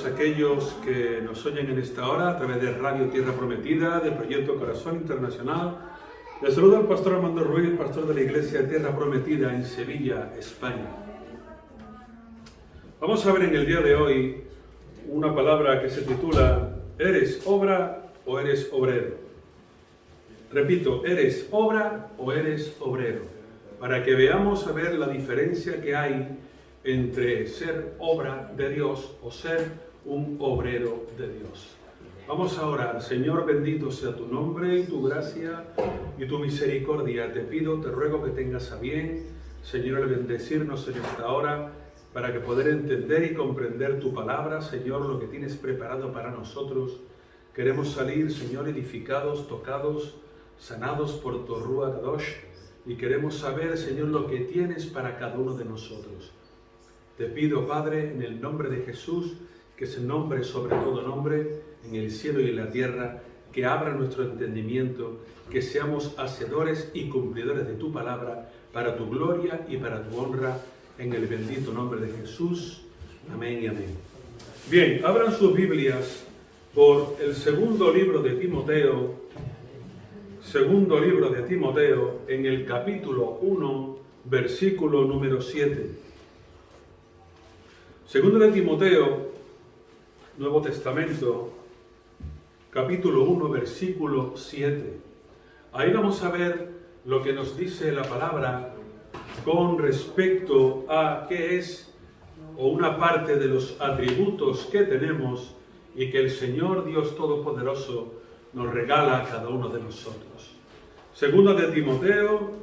Aquellos que nos oyen en esta hora a través de Radio Tierra Prometida, de Proyecto Corazón Internacional. Les saluda el pastor Armando Ruiz, pastor de la Iglesia Tierra Prometida en Sevilla, España. Vamos a ver en el día de hoy una palabra que se titula ¿Eres obra o eres obrero? Repito, ¿eres obra o eres obrero? Para que veamos a ver la diferencia que hay entre ser obra de Dios o ser un obrero de Dios. Vamos a orar. Señor, bendito sea tu nombre y tu gracia y tu misericordia. Te pido, te ruego que tengas a bien, Señor, el bendecirnos en esta hora para que poder entender y comprender tu palabra, Señor, lo que tienes preparado para nosotros. Queremos salir, Señor, edificados, tocados, sanados por tu Ruach Kadosh, y queremos saber, Señor, lo que tienes para cada uno de nosotros. Te pido, Padre, en el nombre de Jesús, que es el nombre sobre todo nombre, en el cielo y en la tierra, que abra nuestro entendimiento, que seamos hacedores y cumplidores de tu palabra, para tu gloria y para tu honra, en el bendito nombre de Jesús. Amén y amén. Bien, abran sus Biblias por el segundo libro de Timoteo, en el capítulo 1, versículo número 7. Segundo de Timoteo, Nuevo Testamento, capítulo 1, versículo 7. Ahí vamos a ver lo que nos dice la palabra con respecto a qué es o una parte de los atributos que tenemos y que el Señor Dios Todopoderoso nos regala a cada uno de nosotros. Segundo de Timoteo,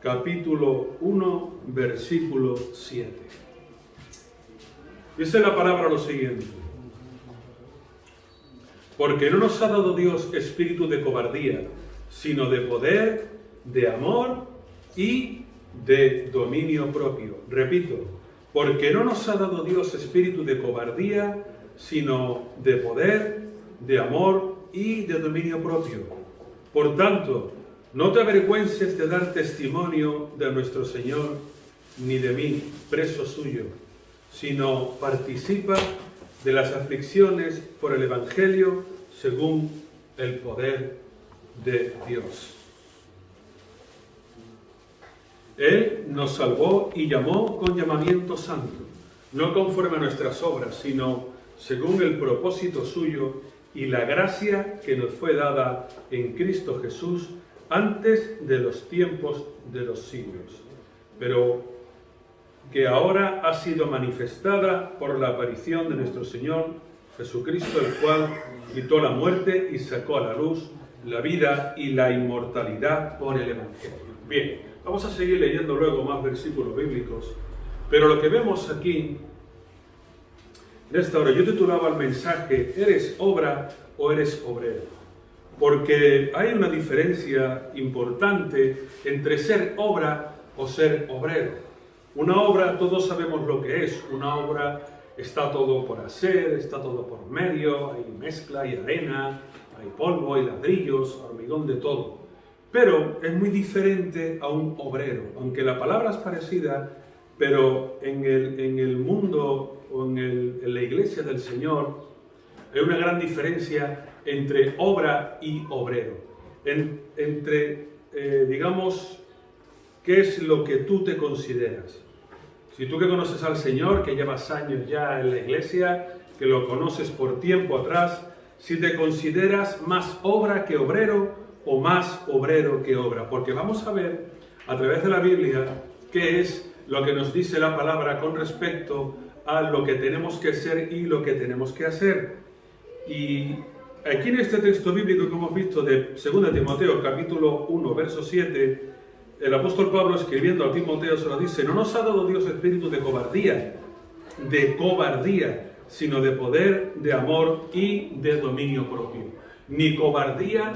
capítulo 1, versículo 7. Dice la palabra lo siguiente: porque no nos ha dado Dios espíritu de cobardía, sino de poder, de amor y de dominio propio. Repito, porque no nos ha dado Dios espíritu de cobardía, sino de poder, de amor y de dominio propio. Por tanto, no te avergüences de dar testimonio de nuestro Señor, ni de mí, preso suyo, sino participa de las aflicciones por el Evangelio según el poder de Dios. Él nos salvó y llamó con llamamiento santo, no conforme a nuestras obras, sino según el propósito suyo y la gracia que nos fue dada en Cristo Jesús antes de los tiempos de los siglos, pero que ahora ha sido manifestada por la aparición de nuestro Señor Jesucristo, el cual quitó la muerte y sacó a la luz la vida y la inmortalidad por el Evangelio. Bien, vamos a seguir leyendo luego más versículos bíblicos, pero lo que vemos aquí, en esta hora, yo titulaba el mensaje, ¿eres obra o eres obrero? Porque hay una diferencia importante entre ser obra o ser obrero. Una obra, todos sabemos lo que es. Una obra está todo por hacer, está todo por medio, hay mezcla, hay arena, hay polvo, hay ladrillos, hormigón, de todo. Pero es muy diferente a un obrero, aunque la palabra es parecida, pero en el mundo o en la iglesia del Señor hay una gran diferencia entre obra y obrero. Digamos, ¿qué es lo que tú te consideras? Si tú que conoces al Señor, que llevas años ya en la iglesia, que lo conoces por tiempo atrás, si te consideras más obra que obrero o más obrero que obra. Porque vamos a ver a través de la Biblia qué es lo que nos dice la palabra con respecto a lo que tenemos que ser y lo que tenemos que hacer. Y aquí en este texto bíblico que hemos visto de 2 Timoteo, capítulo 1, verso 7, el apóstol Pablo, escribiendo a Timoteo, se lo dice: no nos ha dado Dios espíritu de cobardía, sino de poder, de amor y de dominio propio. ni cobardía,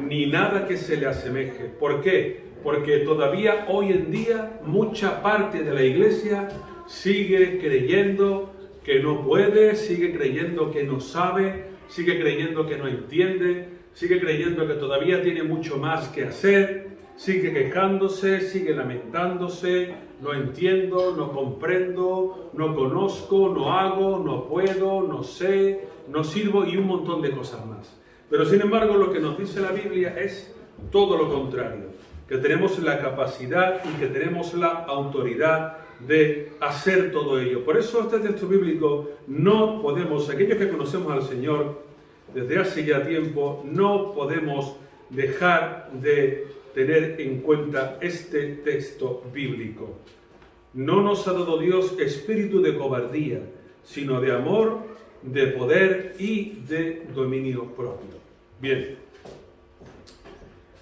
ni nada que se le asemeje. ¿Por qué? Porque todavía hoy en día mucha parte de la iglesia sigue creyendo que no puede, sigue creyendo que no sabe, sigue creyendo que no entiende, sigue creyendo que todavía tiene mucho más que hacer, sigue quejándose, sigue lamentándose, no entiendo, no comprendo, no conozco, no hago, no puedo, no sé, no sirvo y un montón de cosas más. Pero sin embargo lo que nos dice la Biblia es todo lo contrario, que tenemos la capacidad y que tenemos la autoridad de hacer todo ello. Por eso este texto bíblico no podemos, aquellos que conocemos al Señor desde hace ya tiempo, no podemos dejar de tener en cuenta este texto bíblico. No nos ha dado Dios espíritu de cobardía, sino de amor, de poder y de dominio propio. Bien,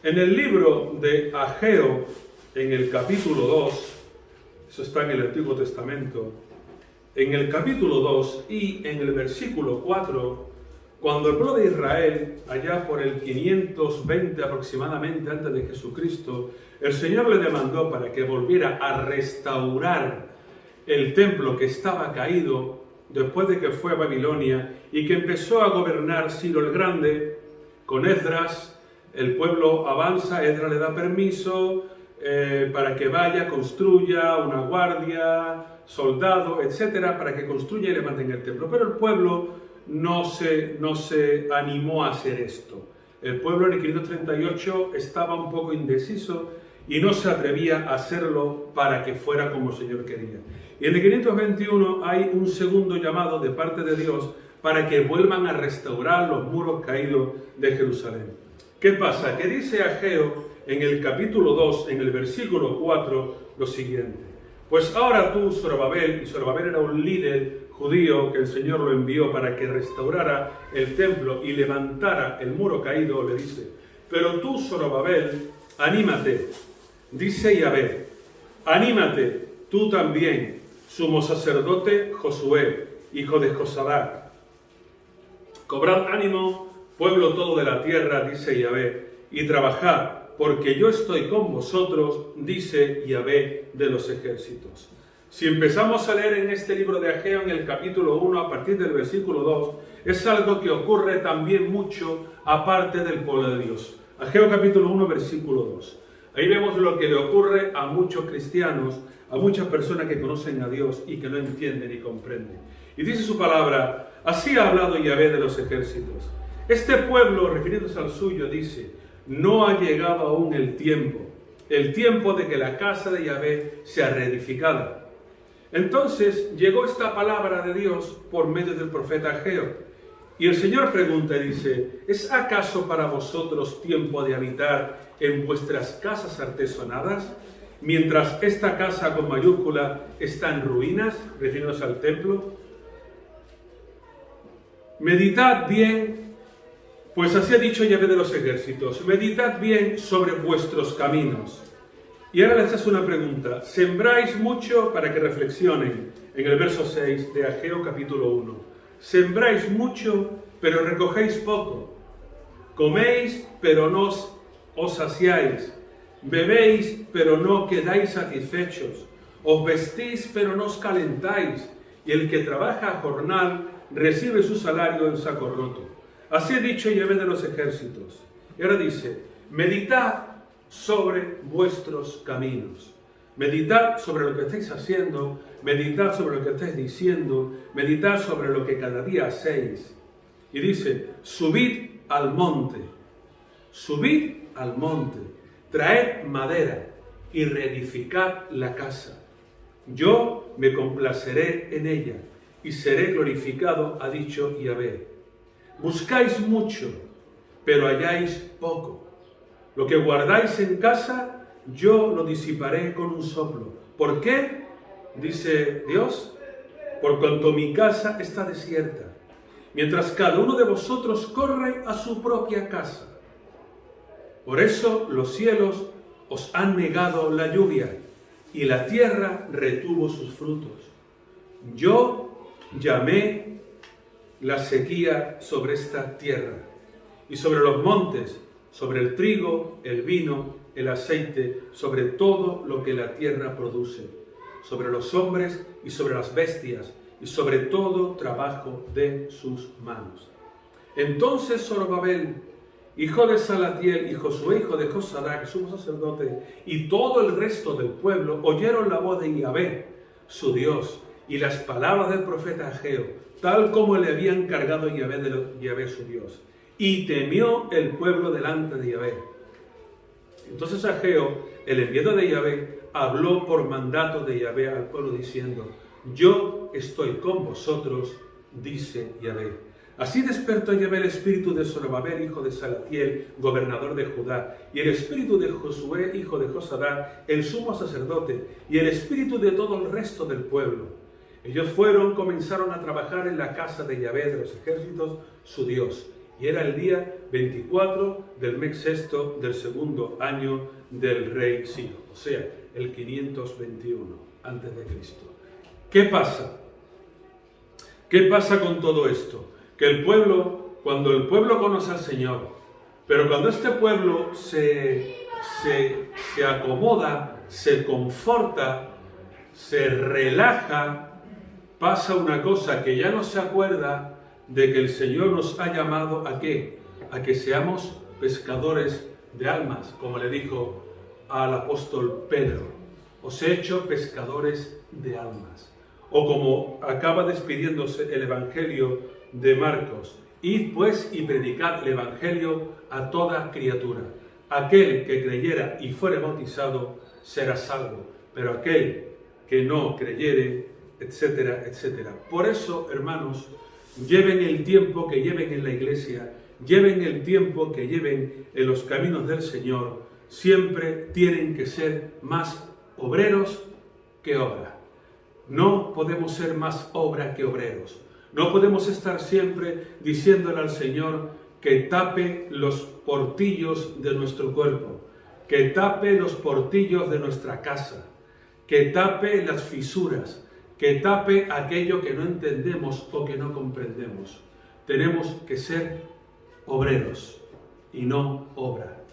en el libro de Ageo, en el capítulo 2, eso está en el Antiguo Testamento, en el capítulo 2 y en el versículo 4, cuando el pueblo de Israel, allá por el 520 aproximadamente antes de Jesucristo, el Señor le demandó para que volviera a restaurar el templo que estaba caído después de que fue a Babilonia y que empezó a gobernar Ciro el Grande con Esdras. El pueblo avanza, Esdras le da permiso para que vaya, construya una guardia, soldado, etcétera, para que construya y levanten el templo. Pero el pueblo no se animó a hacer esto. El pueblo en el 538 estaba un poco indeciso y no se atrevía a hacerlo para que fuera como el Señor quería. Y en el 521 hay un segundo llamado de parte de Dios para que vuelvan a restaurar los muros caídos de Jerusalén. ¿Qué pasa? Que dice Ageo en el capítulo 2, en el versículo 4, lo siguiente: pues ahora tú, Zorobabel, y Zorobabel era un líder judío que el Señor lo envió para que restaurara el templo y levantara el muro caído, le dice, pero tú, Zorobabel, anímate, dice Yahvé, anímate tú también, sumo sacerdote Josué, hijo de Josadac. Cobrad ánimo, pueblo todo de la tierra, dice Yahvé, y trabajad, porque yo estoy con vosotros, dice Yahvé de los ejércitos. Si empezamos a leer en este libro de Ageo, en el capítulo 1, a partir del versículo 2, es algo que ocurre también mucho aparte del pueblo de Dios. Ageo capítulo 1, versículo 2. Ahí vemos lo que le ocurre a muchos cristianos, a muchas personas que conocen a Dios y que no entienden y comprenden. Y dice su palabra, así ha hablado Yahvé de los ejércitos. Este pueblo, refiriéndose al suyo, dice, no ha llegado aún el tiempo de que la casa de Yahvé sea reedificada. Entonces llegó esta palabra de Dios por medio del profeta Ageo. Y el Señor pregunta y dice, ¿es acaso para vosotros tiempo de habitar en vuestras casas artesonadas, mientras esta casa con mayúscula está en ruinas, refiriéndose al templo? Meditad bien, pues así ha dicho Yahvé de los ejércitos, meditad bien sobre vuestros caminos. Y ahora les hace una pregunta. Sembráis mucho, para que reflexionen, en el verso 6 de Ageo capítulo 1. Sembráis mucho, pero recogéis poco. Coméis, pero no os saciáis. Bebéis, pero no quedáis satisfechos. Os vestís, pero no os calentáis. Y el que trabaja a jornal recibe su salario en saco roto. Así ha dicho Yahvé de los ejércitos. Y ahora dice, meditad sobre vuestros caminos. Meditad sobre lo que estáis haciendo, meditad sobre lo que estáis diciendo, meditad sobre lo que cada día hacéis. Y dice, subid al monte, traed madera y reedificad la casa. Yo me complaceré en ella y seré glorificado, ha dicho Yahvé. Buscáis mucho, pero halláis poco. Lo que guardáis en casa, yo lo disiparé con un soplo. ¿Por qué? Dice Dios, por cuanto mi casa está desierta, mientras cada uno de vosotros corre a su propia casa. Por eso los cielos os han negado la lluvia, y la tierra retuvo sus frutos. Yo llamé la sequía sobre esta tierra, y sobre los montes, sobre el trigo, el vino, el aceite, sobre todo lo que la tierra produce, sobre los hombres y sobre las bestias, y sobre todo trabajo de sus manos. Entonces Zorobabel, hijo de Salatiel, y Josué, hijo de Josadac, sumo sacerdote, y todo el resto del pueblo oyeron la voz de Yahvé, su Dios, y las palabras del profeta Ageo, tal como le había encargado Yahvé su Dios. Y temió el pueblo delante de Yahvé. Entonces Ageo, el enviado de Yahvé, habló por mandato de Yahvé al pueblo diciendo: yo estoy con vosotros, dice Yahvé. Así despertó Yahvé el espíritu de Zorobabel, hijo de Salatiel, gobernador de Judá, y el espíritu de Josué, hijo de Josadac, el sumo sacerdote, y el espíritu de todo el resto del pueblo. Ellos comenzaron a trabajar en la casa de Yahvé de los ejércitos, su Dios. Y era el día 24 del mes sexto del segundo año del rey Ciro, o sea, el 521 a.C. ¿Qué pasa? ¿Qué pasa con todo esto? Que el pueblo, cuando el pueblo conoce al Señor, pero cuando este pueblo se acomoda, se conforta, se relaja, pasa una cosa, que ya no se acuerda de que el Señor nos ha llamado ¿a qué? A que seamos pescadores de almas, como le dijo al apóstol Pedro: os he hecho pescadores de almas. O como acaba despidiéndose el Evangelio de Marcos: id pues y predicad el Evangelio a toda criatura. Aquel que creyera y fuere bautizado será salvo, pero aquel que no creyere, etcétera, etcétera. Por eso, hermanos, lleven el tiempo que lleven en la iglesia, lleven el tiempo que lleven en los caminos del Señor, siempre tienen que ser más obreros que obra. No podemos ser más obra que obreros. No podemos estar siempre diciéndole al Señor que tape los portillos de nuestro cuerpo, que tape los portillos de nuestra casa, que tape las fisuras, que tape aquello que no entendemos o que no comprendemos. Tenemos que ser obreros y no obra.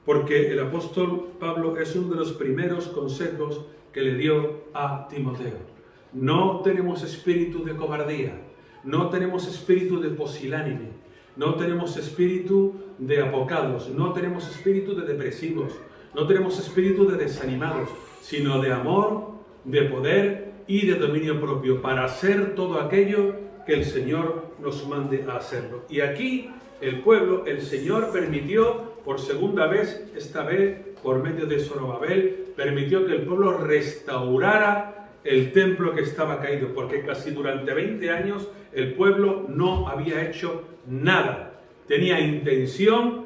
Porque el apóstol Pablo es uno de los primeros consejos que le dio a Timoteo. No tenemos espíritu de cobardía, no tenemos espíritu de pusilánime, no tenemos espíritu de apocados, no tenemos espíritu de depresivos, no tenemos espíritu de desanimados, sino de amor, de poder y de dominio propio, para hacer todo aquello que el Señor nos mande a hacerlo. Y aquí el pueblo, el Señor permitió por segunda vez, esta vez por medio de Zorobabel, permitió que el pueblo restaurara el templo que estaba caído, porque casi durante 20 años el pueblo no había hecho nada. Tenía intención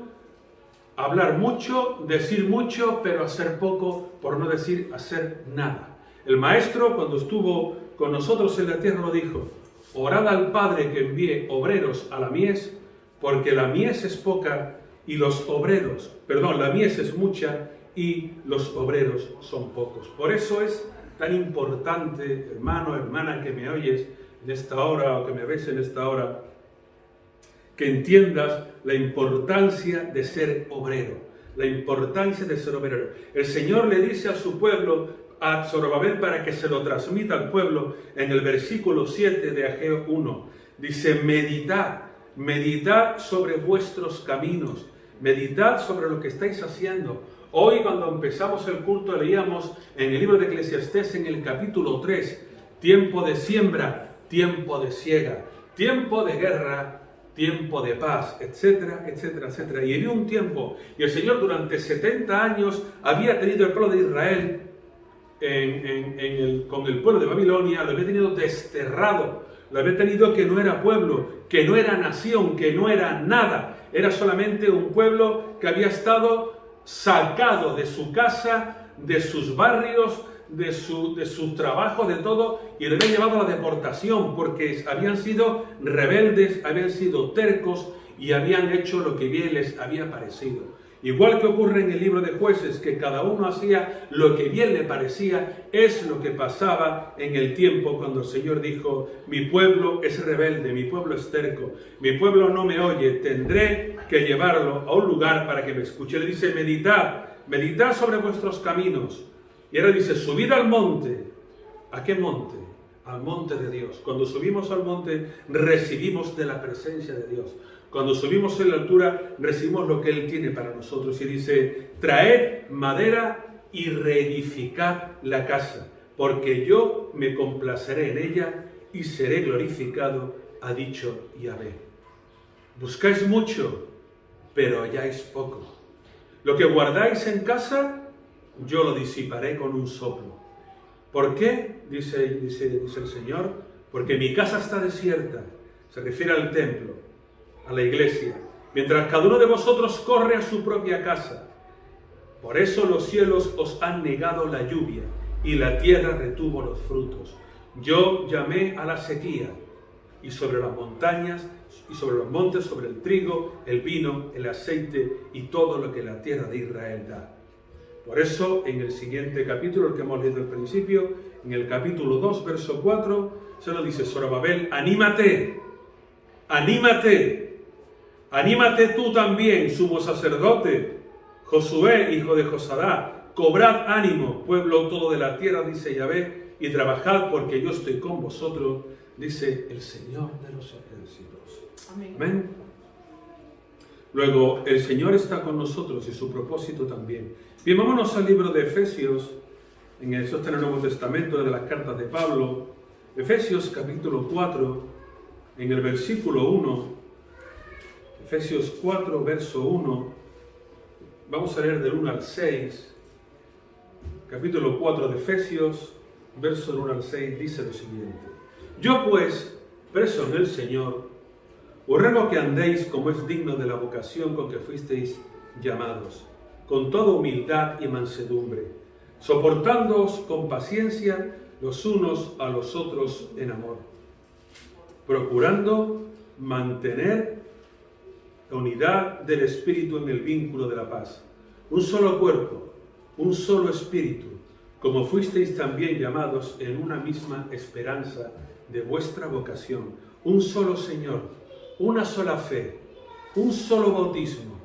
hablar mucho, decir mucho, pero hacer poco, por no decir hacer nada. El maestro, cuando estuvo con nosotros en la tierra, lo dijo: orad al Padre que envíe obreros a la mies, porque la mies es poca y la mies es mucha y los obreros son pocos. Por eso es tan importante, hermano, hermana, que me oyes en esta hora o que me ves en esta hora, que entiendas la importancia de ser obrero, la importancia de ser obrero. El Señor le dice a su pueblo, a Zorobabel, para que se lo transmita al pueblo, en el versículo 7 de Ageo 1, dice: meditad sobre vuestros caminos, meditad sobre lo que estáis haciendo. Hoy, cuando empezamos el culto, leíamos en el libro de Eclesiastés, en el capítulo 3, tiempo de siembra, tiempo de siega, tiempo de guerra, tiempo de paz, etcétera, etcétera, etcétera. Y había un tiempo, y el Señor durante 70 años había tenido el pueblo de Israel con el pueblo de Babilonia, lo había tenido desterrado, lo había tenido que no era pueblo, que no era nación, que no era nada, era solamente un pueblo que había estado sacado de su casa, de sus barrios, de su trabajo, de todo, y le habían llevado a la deportación, porque habían sido rebeldes, habían sido tercos y habían hecho lo que bien les había parecido. Igual que ocurre en el libro de Jueces, que cada uno hacía lo que bien le parecía, es lo que pasaba en el tiempo cuando el Señor dijo: mi pueblo es rebelde, mi pueblo es terco, mi pueblo no me oye, tendré que llevarlo a un lugar para que me escuche. Le dice, meditad sobre vuestros caminos. Y ahora dice, subid al monte. ¿A qué monte? Al monte de Dios. Cuando subimos al monte, recibimos de la presencia de Dios. Cuando subimos en la altura, recibimos lo que Él tiene para nosotros. Y dice, traed madera y reedificad la casa, porque yo me complaceré en ella y seré glorificado, ha dicho Yahvé. Buscáis mucho, pero halláis poco. Lo que guardáis en casa, yo lo disiparé con un soplo. ¿Por qué? Dice el Señor, porque mi casa está desierta. Se refiere al templo, a la iglesia, mientras cada uno de vosotros corre a su propia casa. Por eso los cielos os han negado la lluvia y la tierra retuvo los frutos. Yo llamé a la sequía y sobre las montañas y sobre los montes, sobre el trigo, el vino, el aceite y todo lo que la tierra de Israel da. Por eso, en el siguiente capítulo, el que hemos leído al principio, en el capítulo 2, verso 4, se nos dice, Zorobabel, anímate, anímate, anímate tú también, sumo sacerdote, Josué, hijo de Josadá, cobrad ánimo, pueblo todo de la tierra, dice Yahvé, y trabajad porque yo estoy con vosotros, dice el Señor de los ejércitos. Amén. Amén. Luego, el Señor está con nosotros y su propósito también. Bien, vámonos al libro de Efesios, eso está en el Nuevo Testamento, de las cartas de Pablo. Efesios capítulo 4, en el versículo 1. Efesios 4, verso 1. Vamos a leer del 1 al 6. Capítulo 4 de Efesios, verso del 1 al 6, dice lo siguiente. Yo pues, preso en el Señor, os ruego que andéis como es digno de la vocación con que fuisteis llamados, con toda humildad y mansedumbre, soportándoos con paciencia los unos a los otros en amor, procurando mantener la unidad del Espíritu en el vínculo de la paz. Un solo cuerpo, un solo Espíritu, como fuisteis también llamados en una misma esperanza de vuestra vocación. Un solo Señor, una sola fe, un solo bautismo,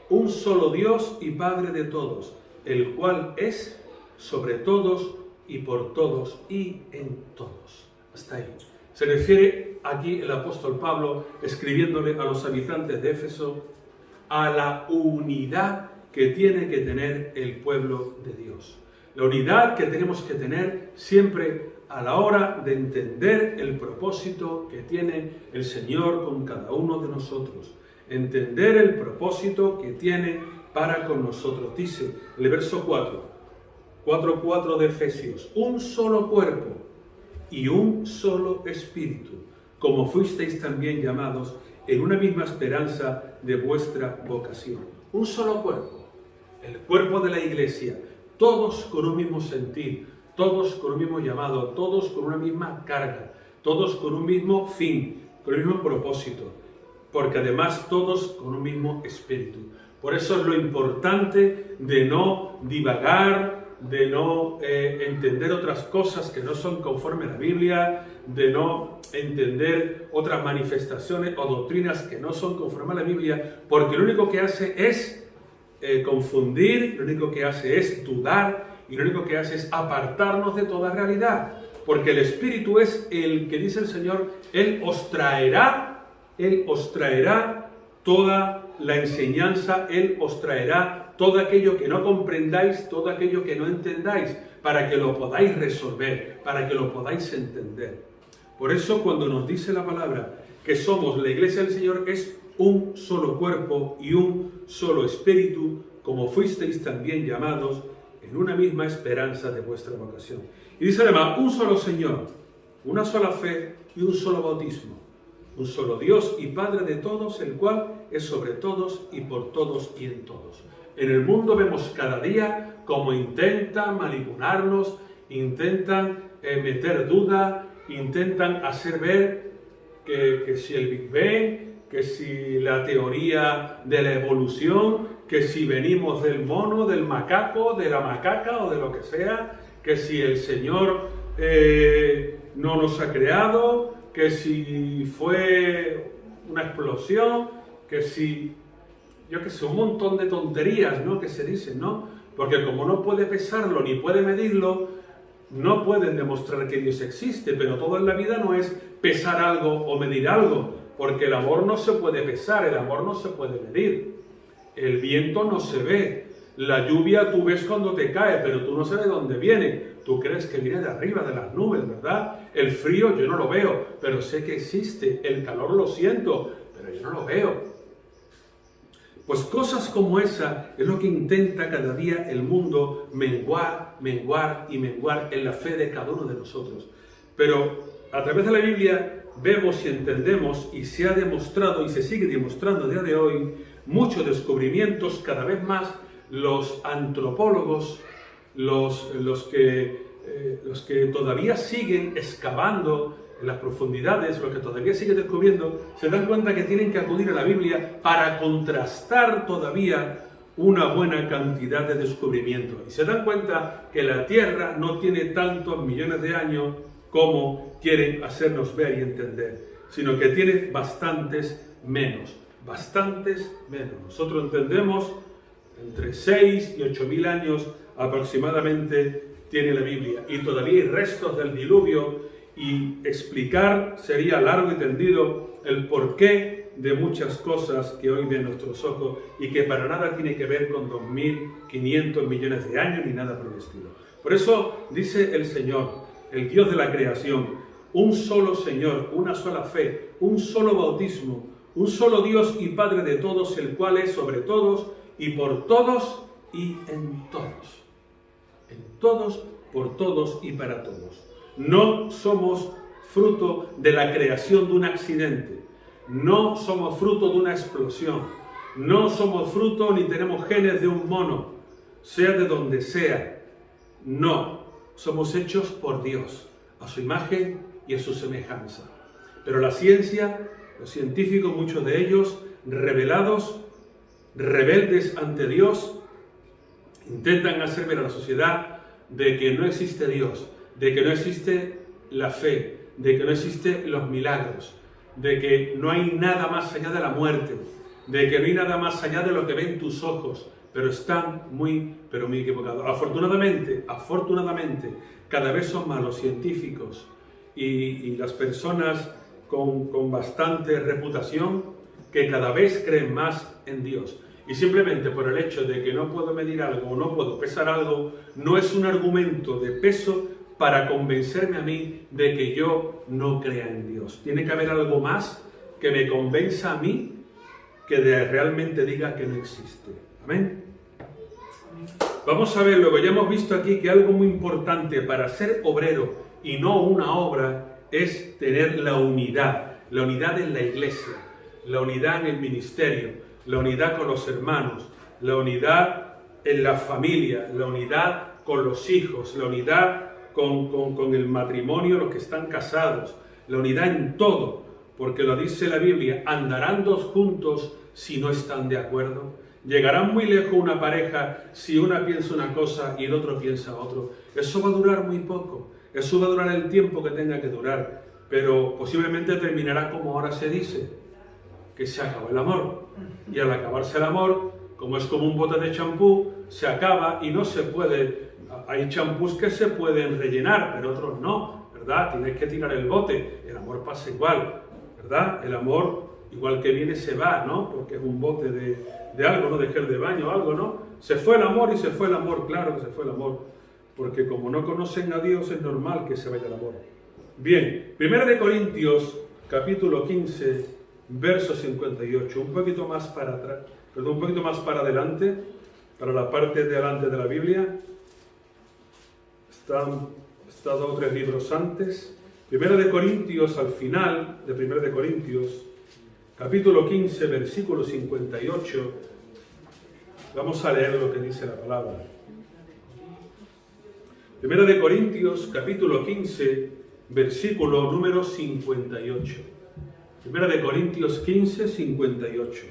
un solo Dios y Padre de todos, el cual es sobre todos y por todos y en todos. Hasta ahí. Se refiere aquí el apóstol Pablo, escribiéndole a los habitantes de Éfeso, a la unidad que tiene que tener el pueblo de Dios. La unidad que tenemos que tener siempre a la hora de entender el propósito que tiene el Señor con cada uno de nosotros. Entender el propósito que tiene para con nosotros. Dice el verso 4:4 de Efesios, un solo cuerpo y un solo espíritu, como fuisteis también llamados en una misma esperanza de vuestra vocación. Un solo cuerpo, el cuerpo de la iglesia, todos con un mismo sentir, todos con un mismo llamado, todos con una misma carga, todos con un mismo fin, con el mismo propósito, porque además todos con un mismo espíritu. Por eso es lo importante de no divagar, de no entender otras cosas que no son conforme a la Biblia, de no entender otras manifestaciones o doctrinas que no son conforme a la Biblia, porque lo único que hace es confundir, lo único que hace es dudar y lo único que hace es apartarnos de toda realidad, porque el Espíritu es el que dice el Señor, Él os traerá toda la enseñanza, Él os traerá todo aquello que no comprendáis, todo aquello que no entendáis, para que lo podáis resolver, para que lo podáis entender. Por eso cuando nos dice la palabra que somos la iglesia del Señor, es un solo cuerpo y un solo espíritu, como fuisteis también llamados en una misma esperanza de vuestra vocación. Y dice además, un solo Señor, una sola fe y un solo bautismo, un solo Dios y Padre de todos, el cual es sobre todos y por todos y en todos. En el mundo vemos cada día cómo intentan manipularnos, intentan meter duda, intentan hacer ver que si el Big Bang, que si la teoría de la evolución, que si venimos del mono, del macaco, de la macaca o de lo que sea, que si el Señor no nos ha creado, que si fue una explosión, que si yo qué sé, un montón de tonterías, ¿no?, que se dicen, ¿no? Porque como no puede pesarlo ni puede medirlo, no pueden demostrar que Dios existe. Pero todo en la vida no es pesar algo o medir algo, porque el amor no se puede pesar, el amor no se puede medir. El viento no se ve, la lluvia tú ves cuando te cae, pero tú no sabes de dónde viene. Tú crees que viene de arriba, de las nubes, ¿verdad? El frío yo no lo veo, pero sé que existe. El calor lo siento, pero yo no lo veo. Pues cosas como esa es lo que intenta cada día el mundo menguar, menguar y menguar en la fe de cada uno de nosotros. Pero a través de la Biblia vemos y entendemos, y se ha demostrado y se sigue demostrando a día de hoy, muchos descubrimientos. Cada vez más los antropólogos, los que todavía siguen excavando en las profundidades, los que todavía siguen descubriendo, se dan cuenta que tienen que acudir a la Biblia para contrastar todavía una buena cantidad de descubrimientos. Y se dan cuenta que la Tierra no tiene tantos millones de años como quieren hacernos ver y entender, sino que tiene bastantes menos. Bastantes menos. Nosotros entendemos entre 6 y 8.000 años aproximadamente tiene la Biblia, y todavía hay restos del diluvio, y explicar sería largo y tendido el porqué de muchas cosas que hoy ven nuestros ojos y que para nada tiene que ver con 2.500 millones de años ni nada por el estilo. Por eso dice el Señor, el Dios de la creación, un solo Señor, una sola fe, un solo bautismo, un solo Dios y Padre de todos, el cual es sobre todos y por todos y en todos. En todos, por todos y para todos. No somos fruto de la creación de un accidente. No somos fruto de una explosión. No somos fruto ni tenemos genes de un mono, sea de donde sea. No, somos hechos por Dios, a su imagen y a su semejanza. Pero la ciencia, los científicos, muchos de ellos rebelados, rebeldes ante Dios, intentan hacer ver a la sociedad de que no existe Dios, de que no existe la fe, de que no existen los milagros, de que no hay nada más allá de la muerte, de que no hay nada más allá de lo que ven tus ojos, pero están muy, pero muy equivocados. Afortunadamente, cada vez son más los científicos y las personas con bastante reputación que cada vez creen más en Dios. Y simplemente por el hecho de que no puedo medir algo o no puedo pesar algo, no es un argumento de peso para convencerme a mí de que yo no crea en Dios. Tiene que haber algo más que me convenza a mí que realmente diga que no existe. Amén. Vamos a ver, luego ya hemos visto aquí que algo muy importante para ser obrero y no una obra es tener la unidad en la iglesia, la unidad en el ministerio, la unidad con los hermanos, la unidad en la familia, la unidad con los hijos, la unidad con el matrimonio, los que están casados, la unidad en todo, porque lo dice la Biblia, andarán dos juntos si no están de acuerdo. Llegarán muy lejos una pareja si una piensa una cosa y el otro piensa otro. Eso va a durar muy poco, eso va a durar el tiempo que tenga que durar, pero posiblemente terminará como ahora se dice, que se acabó el amor. Y al acabarse el amor, como es como un bote de champú, se acaba y no se puede. Hay champús que se pueden rellenar, pero otros no, ¿verdad? Tienes que tirar el bote. El amor pasa igual, ¿verdad? El amor, igual que viene, se va, ¿no? Porque es un bote de algo, ¿no? De gel de baño o algo, ¿no? Se fue el amor y se fue el amor, claro que se fue el amor. Porque como no conocen a Dios, es normal que se vaya el amor. Bien, 1 Corintios, capítulo 15, verso 58, un poquito más para atrás, perdón, un poquito más para adelante, para la parte de adelante de la Biblia. Está 2 o 3 libros antes. 1 Corintios, al final de 1 Corintios, capítulo 15, versículo 58, vamos a leer lo que dice la palabra. 1 Corintios, capítulo 15, versículo número 58. 1 Corintios 15, 58.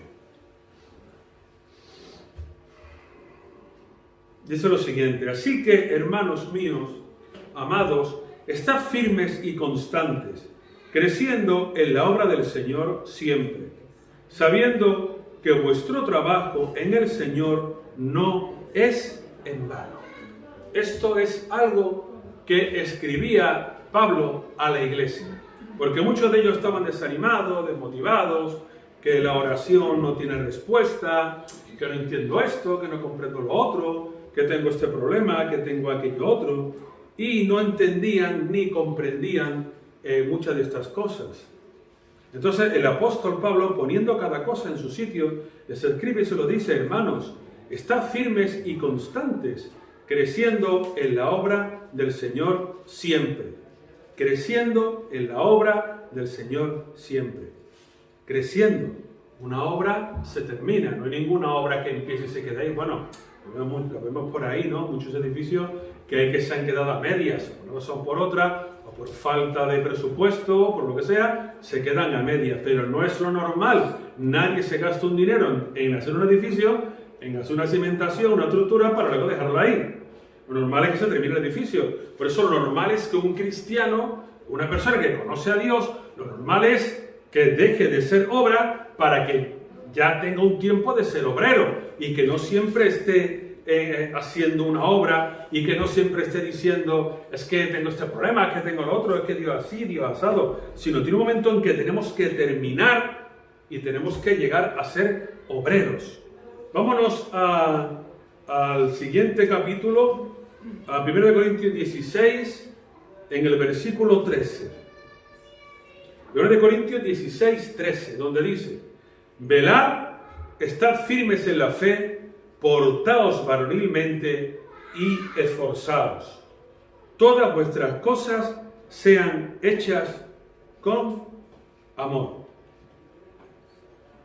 Dice lo siguiente: así que, hermanos míos, amados, estad firmes y constantes, creciendo en la obra del Señor siempre, sabiendo que vuestro trabajo en el Señor no es en vano. Esto es algo que escribía Pablo a la iglesia, porque muchos de ellos estaban desanimados, desmotivados, que la oración no tiene respuesta, que no entiendo esto, que no comprendo lo otro, que tengo este problema, que tengo aquello otro, y no entendían ni comprendían muchas de estas cosas. Entonces el apóstol Pablo, poniendo cada cosa en su sitio, les escribe y se lo dice: hermanos, estad firmes y constantes, creciendo en la obra del Señor siempre. Creciendo en la obra del Señor siempre. Creciendo. Una obra se termina, no hay ninguna obra que empiece y se quede ahí. Bueno, lo vemos por ahí, ¿no? Muchos edificios que se han quedado a medias, por una cosa o por otra, o por falta de presupuesto, o por lo que sea, se quedan a medias. Pero no es lo normal. Nadie se gasta un dinero en hacer un edificio, en hacer una cimentación, una estructura, para luego dejarlo ahí. Lo normal es que se termine el edificio. Por eso lo normal es que un cristiano, una persona que conoce a Dios, lo normal es que deje de ser obra para que ya tenga un tiempo de ser obrero y que no siempre esté haciendo una obra y que no siempre esté diciendo: es que tengo este problema, es que tengo lo otro, es que Dios así, Dios asado, sino tiene un momento en que tenemos que terminar y tenemos que llegar a ser obreros. Vámonos al siguiente capítulo, a 1 Corintios 16, en el versículo 13. 1 Corintios 16, 13, donde dice: velad, estad firmes en la fe, portaos varonilmente y esforzaos. Todas vuestras cosas sean hechas con amor.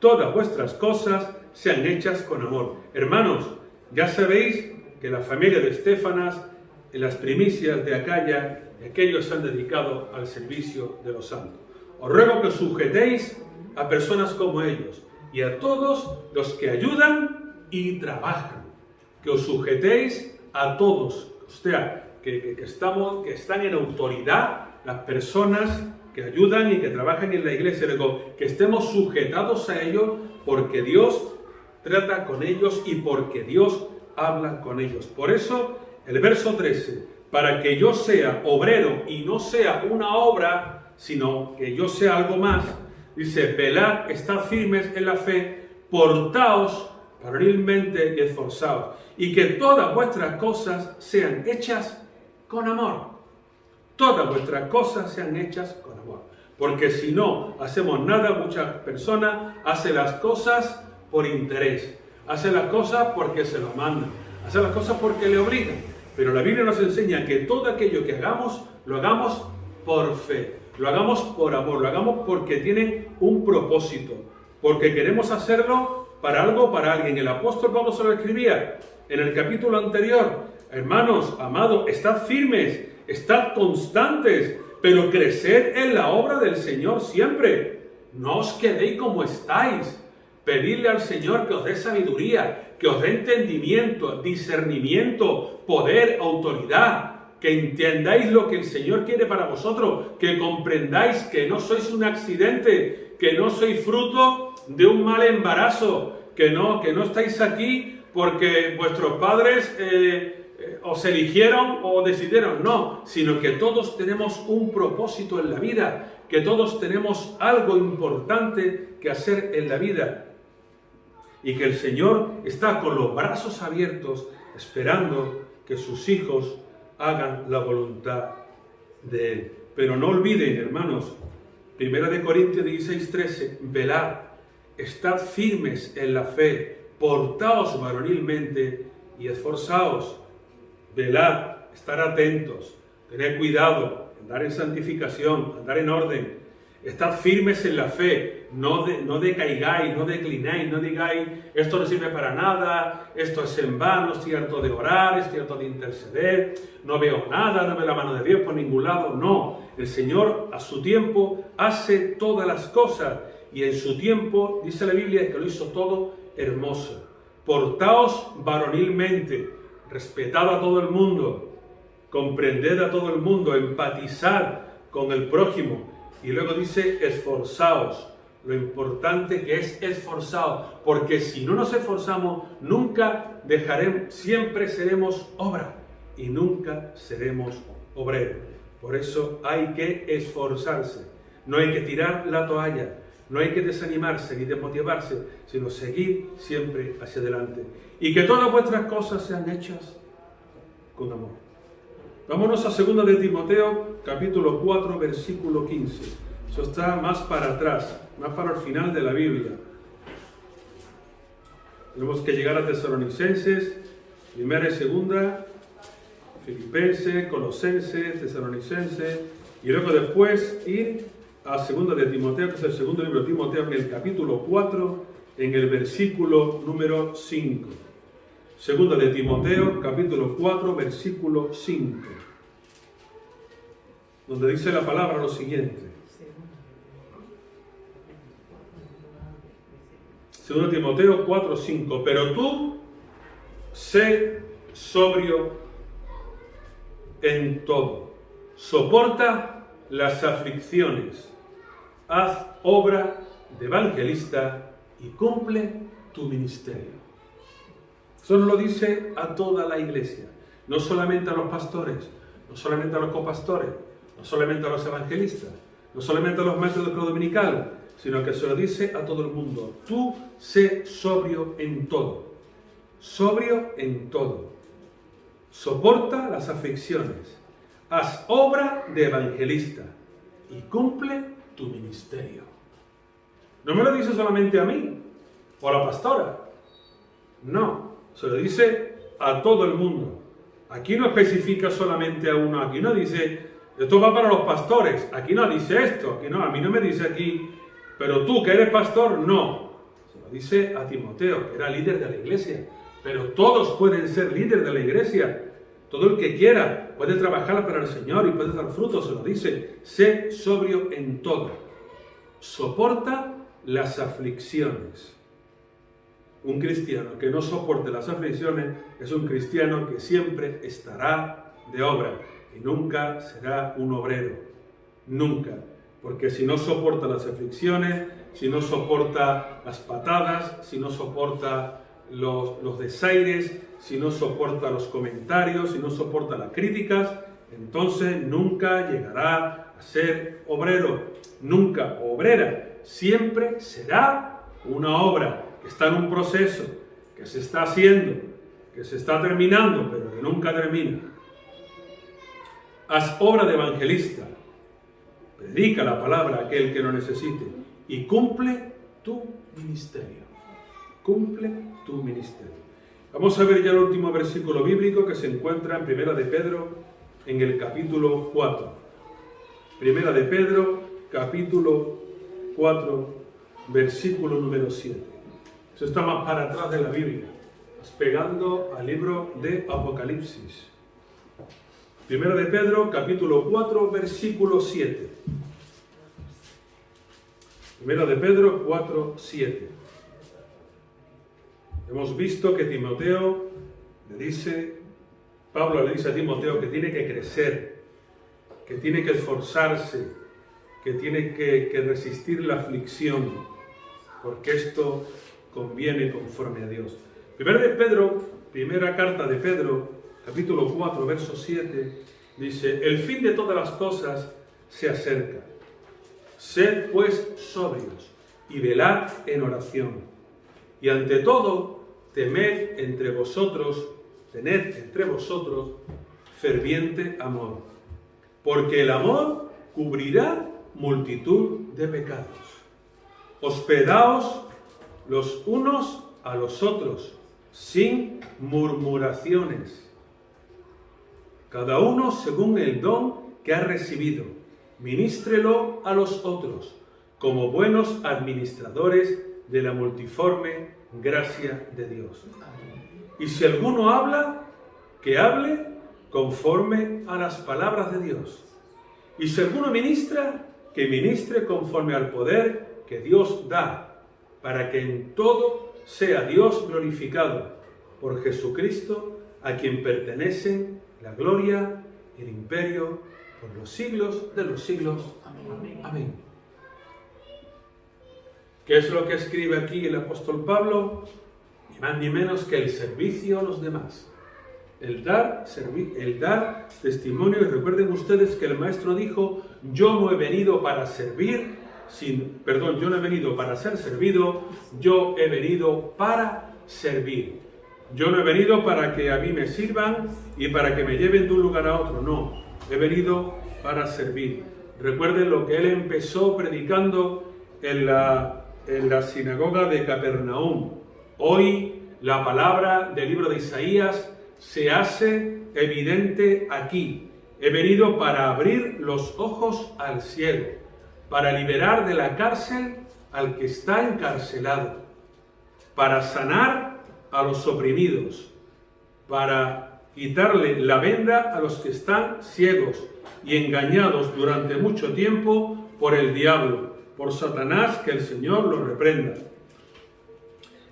Todas vuestras cosas sean hechas con amor. Hermanos, ya sabéis que la familia de Estéfanas, en las primicias de Acaya, aquellos se han dedicado al servicio de los santos. Os ruego que os sujetéis a personas como ellos y a todos los que ayudan y trabajan. Que os sujetéis a todos, o sea, que están en autoridad, las personas que ayudan y que trabajan en la iglesia. Luego, que estemos sujetados a ellos porque Dios trata con ellos y porque Dios habla con ellos. Por eso, el verso 13, para que yo sea obrero y no sea una obra, sino que yo sea algo más, dice: velad, estad firmes en la fe, portaos varonilmente y esforzaos, y que todas vuestras cosas sean hechas con amor. Todas vuestras cosas sean hechas con amor. Porque si no hacemos nada, muchas personas hacen las cosas por interés, hacen las cosas porque se lo mandan, hacen las cosas porque le obligan. Pero la Biblia nos enseña que todo aquello que hagamos, lo hagamos por fe, lo hagamos por amor, lo hagamos porque tiene un propósito, porque queremos hacerlo para algo, para alguien. El apóstol Pablo se lo escribía en el capítulo anterior: hermanos, amados, estad firmes, estad constantes, pero creced en la obra del Señor siempre. No os quedéis como estáis. Pedidle al Señor que os dé sabiduría, que os dé entendimiento, discernimiento, poder, autoridad. Que entendáis lo que el Señor quiere para vosotros, que comprendáis que no sois un accidente, que no sois fruto de un mal embarazo, que no estáis aquí porque vuestros padres os eligieron o decidieron, no, sino que todos tenemos un propósito en la vida, que todos tenemos algo importante que hacer en la vida y que el Señor está con los brazos abiertos esperando que sus hijos hagan la voluntad de Él. Pero no olviden, hermanos, 1 Corintios 16, 13, velad, estad firmes en la fe, portaos varonilmente y esforzaos. Velad, estar atentos, tener cuidado, andar en santificación, andar en orden. Estad firmes en la fe, no decaigáis, no declináis, no digáis: esto no sirve para nada, esto es en vano, estoy harto de orar, estoy harto de interceder, no veo nada, no veo la mano de Dios por ningún lado. No, el Señor a su tiempo hace todas las cosas y en su tiempo, dice la Biblia, que lo hizo todo hermoso. Portaos varonilmente, respetad a todo el mundo, comprended a todo el mundo, empatizad con el prójimo. Y luego dice: esforzaos. lo importante que es esforzados, porque si no nos esforzamos, nunca dejaremos, siempre seremos obra y nunca seremos obreros. Por eso hay que esforzarse, no hay que tirar la toalla, no hay que desanimarse ni desmotivarse, sino seguir siempre hacia adelante. Y que todas vuestras cosas sean hechas con amor. Vámonos a 2 de Timoteo, capítulo 4, versículo 15. Eso está más para atrás, más para el final de la Biblia. Tenemos que llegar a Tesalonicenses, primera y segunda, Filipenses, Colosenses, Tesalonicenses, y luego después ir a 2 de Timoteo, que es el segundo libro de Timoteo, en el capítulo 4, en el versículo número 5. 2 de Timoteo, capítulo 4, versículo 5, donde dice la palabra lo siguiente. 2 Timoteo 4, 5. Pero tú, sé sobrio en todo. Soporta las aflicciones. Haz obra de evangelista y cumple tu ministerio. Eso nos lo dice a toda la iglesia. No solamente a los pastores, no solamente a los copastores, no solamente a los evangelistas, no solamente a los maestros del credo dominical, sino que se lo dice a todo el mundo. Tú sé sobrio en todo. Sobrio en todo. Soporta las aflicciones. Haz obra de evangelista y cumple tu ministerio. No me lo dice solamente a mí o a la pastora. No, se lo dice a todo el mundo. Aquí no especifica solamente a uno. Aquí no dice, esto va para los pastores. Aquí no dice esto. Aquí no, a mí no me dice aquí, pero tú que eres pastor, no. Se lo dice a Timoteo, que era líder de la iglesia. Pero todos pueden ser líderes de la iglesia. Todo el que quiera puede trabajar para el Señor y puede dar frutos. Se lo dice, sé sobrio en todo. Soporta las aflicciones. Un cristiano que no soporte las aflicciones es un cristiano que siempre estará de obra y nunca será un obrero. Nunca. Porque si no soporta las aflicciones, si no soporta las patadas, si no soporta los desaires, si no soporta los comentarios, si no soporta las críticas, entonces nunca llegará a ser obrero, nunca obrera. Siempre será una obra que está en un proceso, que se está haciendo, que se está terminando, pero que nunca termina. Haz obra de evangelista, predica la palabra a aquel que lo necesite y cumple tu ministerio. Cumple tu ministerio. Vamos a ver ya el último versículo bíblico que se encuentra en Primera de Pedro, en el capítulo 4. Primera de Pedro, capítulo 4, versículo número 7. Eso está más para atrás de la Biblia, pegando al libro de Apocalipsis. Primera de Pedro, capítulo 4, versículo 7. Primera de Pedro 4, 7. Hemos visto que Pablo le dice a Timoteo que tiene que crecer, que tiene que esforzarse, que tiene que resistir la aflicción, porque esto conviene conforme a Dios. Primera carta de Pedro, capítulo 4, verso 7, dice, el fin de todas las cosas se acerca. Sed pues sobrios y velad en oración. Y ante todo, tened entre vosotros ferviente amor, porque el amor cubrirá multitud de pecados. Hospedaos los unos a los otros, sin murmuraciones, cada uno según el don que ha recibido, ministrelo a los otros, como buenos administradores de la multiforme gracia de Dios. Y si alguno habla, que hable conforme a las palabras de Dios. Y si alguno ministra, que ministre conforme al poder que Dios da, para que en todo sea Dios glorificado por Jesucristo, a quien pertenecen la gloria y el imperio por los siglos de los siglos. Amén. Amén. ¿Qué es lo que escribe aquí el apóstol Pablo? Ni más ni menos que el servicio a los demás. El dar testimonio. Y recuerden ustedes que el maestro dijo: yo no he venido para servir, yo no he venido para ser servido, yo he venido para servir. Yo no he venido para que a mí me sirvan y para que me lleven de un lugar a otro, no. He venido para servir. Recuerden lo que él empezó predicando en la sinagoga de Capernaum. Hoy la palabra del libro de Isaías se hace evidente aquí. He venido para abrir los ojos al ciego, para liberar de la cárcel al que está encarcelado, para sanar a los oprimidos, para quitarle la venda a los que están ciegos y engañados durante mucho tiempo por el diablo, por Satanás, que el Señor lo reprenda.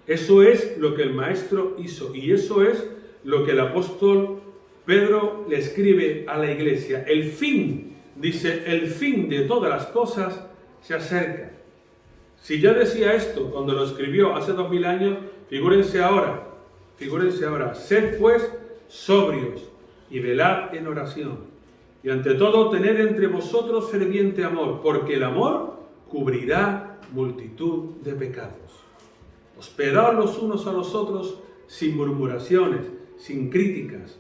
Eso es lo que el Maestro hizo, y eso es lo que el apóstol Pedro le escribe a la iglesia. El fin, dice, el fin de todas las cosas se acerca. Si ya decía esto cuando lo escribió hace 2000 años, figúrense ahora, sed pues sobrios y velad en oración. Y ante todo tened entre vosotros ferviente amor, porque el amor cubrirá multitud de pecados. Hospedaos los unos a los otros sin murmuraciones, sin críticas.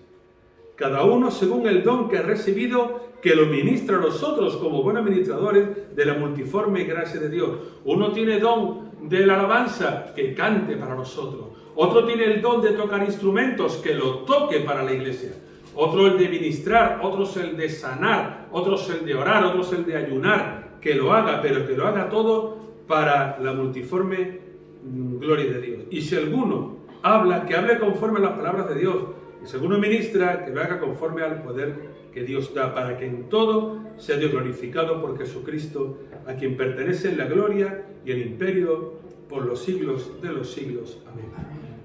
Cada uno según el don que ha recibido, que lo ministra a los otros como buenos ministradores de la multiforme gracia de Dios. Uno tiene don de la alabanza, que cante para nosotros. Otro tiene el don de tocar instrumentos, que lo toque para la iglesia. Otro el de ministrar, otros el de sanar, otros el de orar, otros el de ayunar. Que lo haga, pero que lo haga todo para la multiforme gloria de Dios. Y si alguno habla, que hable conforme a las palabras de Dios. Y si alguno ministra, que lo haga conforme al poder que Dios da, para que en todo sea Dios glorificado por Jesucristo, a quien pertenece la gloria y el imperio por los siglos de los siglos. Amén.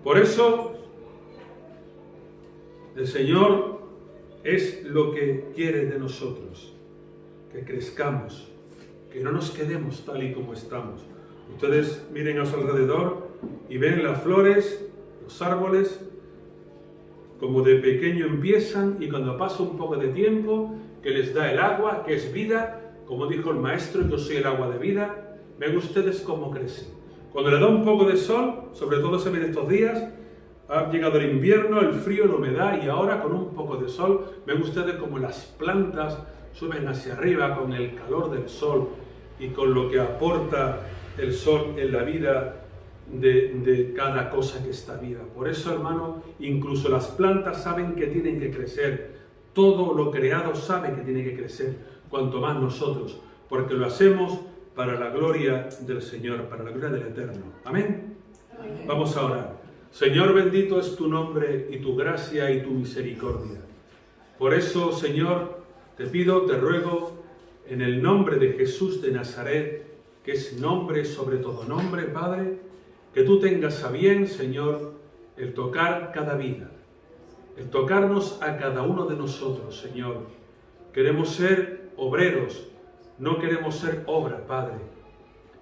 Por eso, el Señor es lo que quiere de nosotros, que crezcamos, que no nos quedemos tal y como estamos. Ustedes miren a su alrededor y ven las flores, los árboles, como de pequeño empiezan, y cuando pasa un poco de tiempo, que les da el agua, que es vida, como dijo el maestro, yo soy el agua de vida. Ven ustedes cómo crecen. Cuando le da un poco de sol, sobre todo se ven estos días, ha llegado el invierno, el frío, la humedad, y ahora con un poco de sol, ven ustedes como las plantas suben hacia arriba con el calor del sol y con lo que aporta el sol en la vida de cada cosa que está viva. Por eso, hermano, incluso las plantas saben que tienen que crecer. Todo lo creado sabe que tiene que crecer, cuanto más nosotros, porque lo hacemos para la gloria del Señor, para la gloria del Eterno. Amén. Amén. Vamos a orar. Señor, bendito es tu nombre y tu gracia y tu misericordia. Por eso, Señor, te pido, te ruego, en el nombre de Jesús de Nazaret, que es nombre sobre todo nombre, Padre, que tú tengas a bien, Señor, el tocar cada vida, el tocarnos a cada uno de nosotros, Señor. Queremos ser obreros, no queremos ser obra, Padre.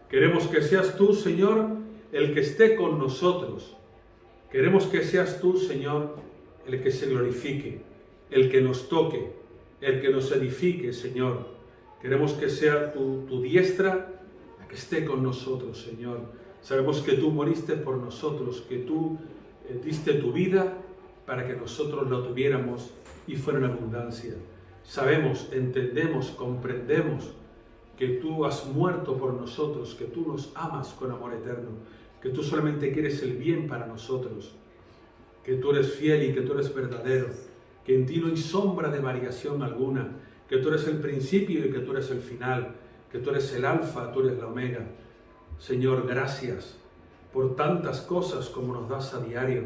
Queremos que seas tú, Señor, el que esté con nosotros. Queremos que seas tú, Señor, el que se glorifique, el que nos toque, el que nos edifique, Señor. Queremos que sea tu diestra la que esté con nosotros, Señor. Sabemos que tú moriste por nosotros, que tú diste tu vida para que nosotros la tuviéramos y fuera en abundancia. Sabemos, entendemos, comprendemos que tú has muerto por nosotros, que tú nos amas con amor eterno, que tú solamente quieres el bien para nosotros, que tú eres fiel y que tú eres verdadero, que en ti no hay sombra de variación alguna, que tú eres el principio y que tú eres el final, que tú eres el alfa, tú eres la omega. Señor, gracias por tantas cosas como nos das a diario.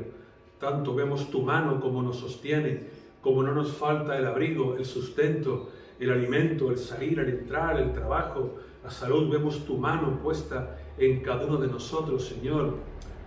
Tanto vemos tu mano como nos sostiene, como no nos falta el abrigo, el sustento, el alimento, el salir, el entrar, el trabajo, la salud. Vemos tu mano puesta en cada uno de nosotros, Señor,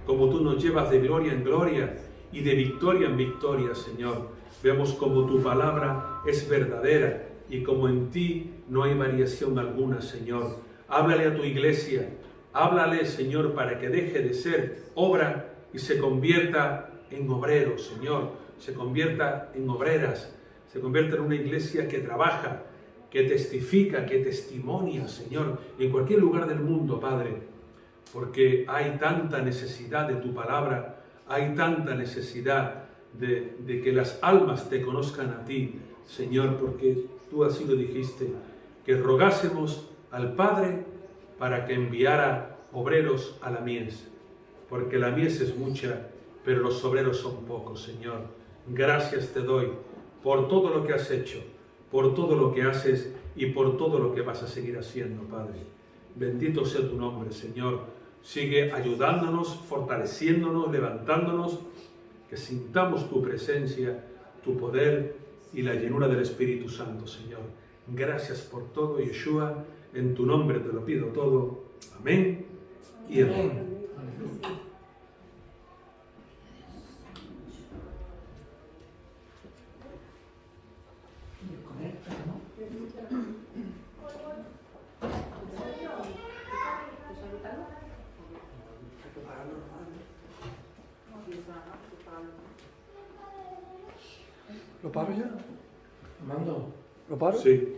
como tú nos llevas de gloria en gloria y de victoria en victoria, Señor. Vemos como tu palabra es verdadera y como en ti no hay variación alguna, Señor. Háblale a tu iglesia. Háblale, Señor, para que deje de ser obra y se convierta en obrero, Señor. Se convierta en obreras, se convierta en una iglesia que trabaja, que testifica, que testimonia, Señor, en cualquier lugar del mundo, Padre. Porque hay tanta necesidad de tu palabra, hay tanta necesidad de que las almas te conozcan a ti, Señor, porque tú así lo dijiste, que rogásemos al Padre para que enviara obreros a la mies, porque la mies es mucha, pero los obreros son pocos, Señor. Gracias te doy por todo lo que has hecho, por todo lo que haces y por todo lo que vas a seguir haciendo, Padre. Bendito sea tu nombre, Señor. Sigue ayudándonos, fortaleciéndonos, levantándonos, que sintamos tu presencia, tu poder y la llenura del Espíritu Santo, Señor. Gracias por todo, Yeshua. En tu nombre te lo pido todo. Amén y amén. ¿Lo paro ya? Mando. ¿Lo paro? Sí.